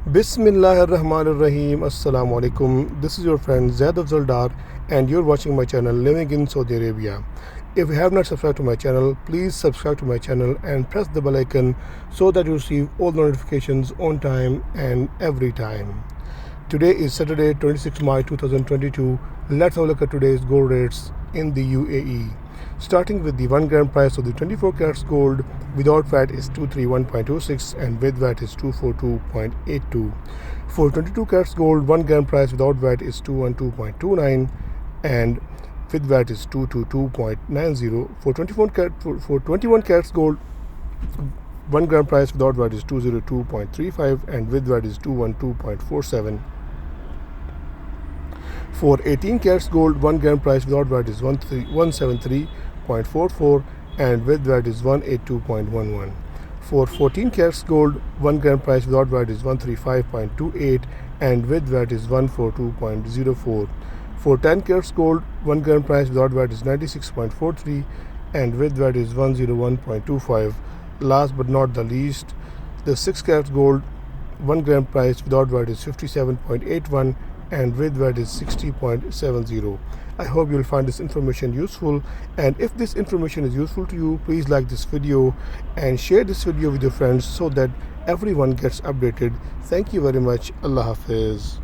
Bismillahirrahmanirrahim. Assalamu alaikum. This is your friend Zaid Afzaldar, and you're watching my channel Living in Saudi Arabia. If you have not subscribed to my channel, please subscribe to my channel and press the bell icon so that you receive all the notifications on time and every time. Today is Saturday, 26 March 2022. Let's have a look at today's gold rates in the UAE. Starting with the 1 gram price of the 24 carats gold without VAT is 231.26 and with VAT is 242.82. For 22 carats gold, 1 gram price without VAT is 212.29 and with VAT is 222.90. For 21 carats gold, 1 gram price without VAT is 202.35 and with VAT is 212.47. For 18 carats gold, 1 gram price without VAT is 173.44 and with VAT is 182.11. For 14 carats gold, 1 gram price without VAT is 135.28 and with VAT is 142.04. For 10 carats gold, 1 gram price without VAT is 96.43 and with VAT is 101.25. Last but not the least, the 6 carats gold, 1 gram price without VAT is 57.81 and with VAT is 60.70. I hope you'll find this information useful, and if this information is useful to you, please like this video and share this video with your friends so that everyone gets updated. Thank you very much. Allah Hafiz.